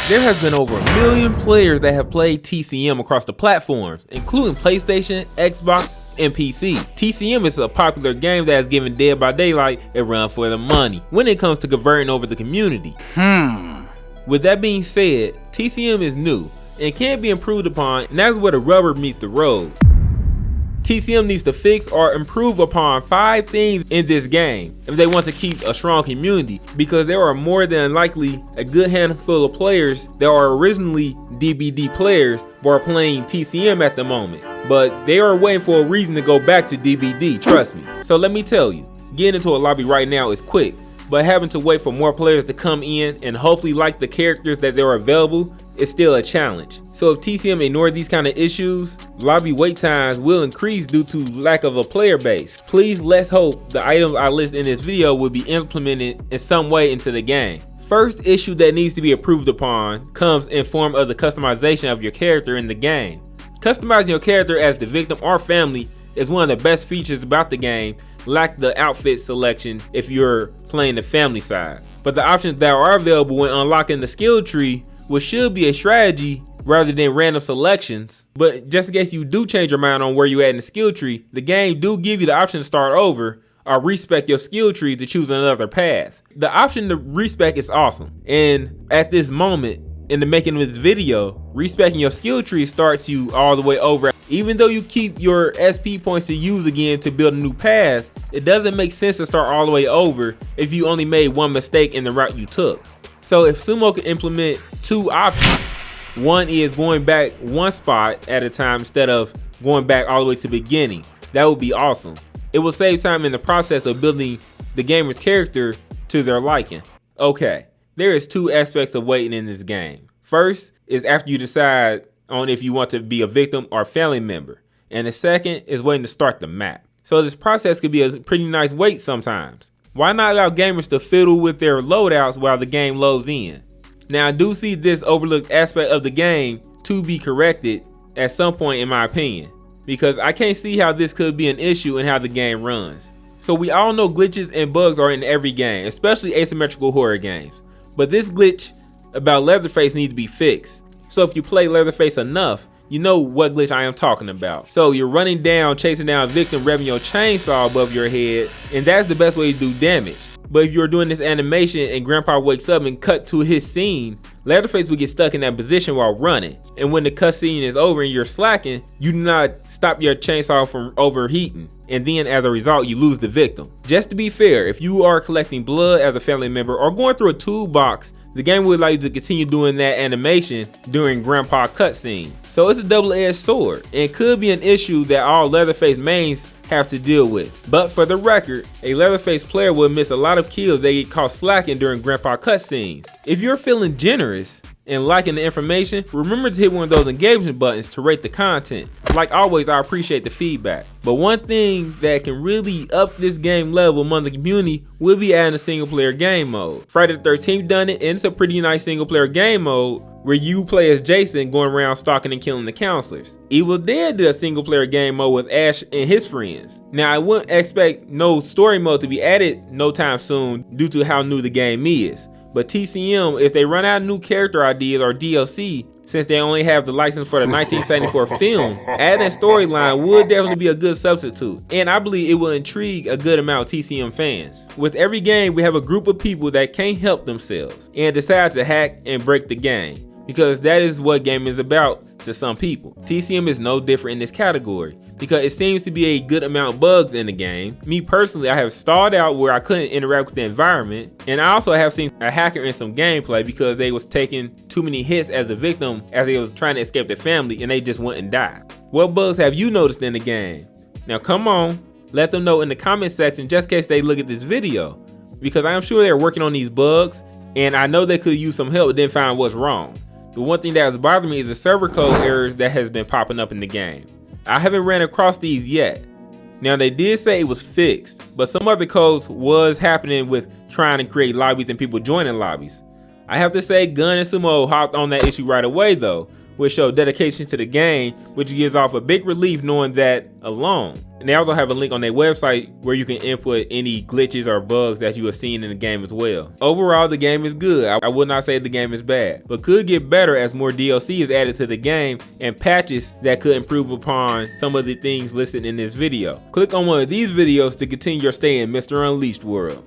There has been over 1 million players that have played TCM across the platforms, including PlayStation, Xbox, and PC. TCM is a popular game that has given Dead by Daylight a run for the money when it comes to converting over the community. With that being said, TCM is new and can be improved upon, and that's where the rubber meets the road. TCM needs to fix or improve upon 5 things in this game if they want to keep a strong community, because there are more than likely a good handful of players that are originally DBD players but are playing TCM at the moment, but they are waiting for a reason to go back to DBD, trust me. So let me tell you, getting into a lobby right now is quick, but having to wait for more players to come in and hopefully like the characters that are available is still a challenge. So if TCM ignores these kind of issues, lobby wait times will increase due to lack of a player base. Please let's hope the items I list in this video will be implemented in some way into the game. First issue that needs to be improved upon comes in form of the customization of your character in the game. Customizing your character as the victim or family is one of the best features about the game. Lack the outfit selection if you're playing the family side, but the options that are available when unlocking the skill tree, which should be a strategy rather than random selections. But just in case you do change your mind on where you at in the skill tree, the game do give you the option to start over or respec your skill tree to choose another path. The option to respec is awesome, and at this moment in the making of this video, respecing your skill tree starts you all the way over. Even though you keep your SP points to use again to build a new path, it doesn't make sense to start all the way over if you only made one mistake in the route you took. So if Sumo could implement 2 options, one is going back one spot at a time instead of going back all the way to the beginning, that would be awesome. It will save time in the process of building the gamer's character to their liking. Okay, there is 2 aspects of waiting in this game. First is after you decide on if you want to be a victim or family member, and the second is waiting to start the map. So this process could be a pretty nice wait sometimes. Why not allow gamers to fiddle with their loadouts while the game loads in? Now I do see this overlooked aspect of the game to be corrected at some point in my opinion, because I can't see how this could be an issue in how the game runs. So we all know glitches and bugs are in every game, especially asymmetrical horror games, but this glitch about Leatherface needs to be fixed. So if you play Leatherface enough, you know what glitch I am talking about. So you're running down, chasing down a victim, revving your chainsaw above your head, and that's the best way to do damage. But if you're doing this animation and Grandpa wakes up and cut to his scene, Leatherface will get stuck in that position while running. And when the cutscene is over and you're slacking, you do not stop your chainsaw from overheating. And then as a result, you lose the victim. Just to be fair, if you are collecting blood as a family member or going through a toolbox, the game would allow you to continue doing that animation during Grandpa cutscene. So it's a double-edged sword and could be an issue that all Leatherface mains have to deal with. But for the record, a Leatherface player will miss a lot of kills they get caught slacking during Grandpa cutscenes. If you're feeling generous and liking the information, remember to hit one of those engagement buttons to rate the content. Like always, I appreciate the feedback. But one thing that can really up this game level among the community will be adding a single player game mode. Friday the 13th done it, and it's a pretty nice single player game mode where you play as Jason going around stalking and killing the counselors. Evil Dead did a single player game mode with Ash and his friends. Now I wouldn't expect no story mode to be added no time soon due to how new the game is. But TCM, if they run out of new character ideas or DLC, since they only have the license for the 1974 film, adding a storyline would definitely be a good substitute. And I believe it will intrigue a good amount of TCM fans. With every game, we have a group of people that can't help themselves and decide to hack and break the game, because that is what gaming is about to some people. TCM is no different in this category because it seems to be a good amount of bugs in the game. Me personally, I have stalled out where I couldn't interact with the environment, and I also have seen a hacker in some gameplay because they was taking too many hits as a victim as they was trying to escape their family and they just wouldn't die. What bugs have you noticed in the game? Now come on, let them know in the comment section just in case they look at this video, because I am sure they're working on these bugs and I know they could use some help but didn't find what's wrong. The one thing that has bothered me is the server code errors that has been popping up in the game. I haven't ran across these yet. Now they did say it was fixed, but some other codes was happening with trying to create lobbies and people joining lobbies. I have to say Gun and Sumo hopped on that issue right away though, which show dedication to the game, which gives off a big relief knowing that alone. And they also have a link on their website where you can input any glitches or bugs that you have seen in the game as well. Overall, the game is good. I would not say the game is bad, but could get better as more DLC is added to the game and patches that could improve upon some of the things listed in this video. Click on one of these videos to continue your stay in Mr. Unleashed world.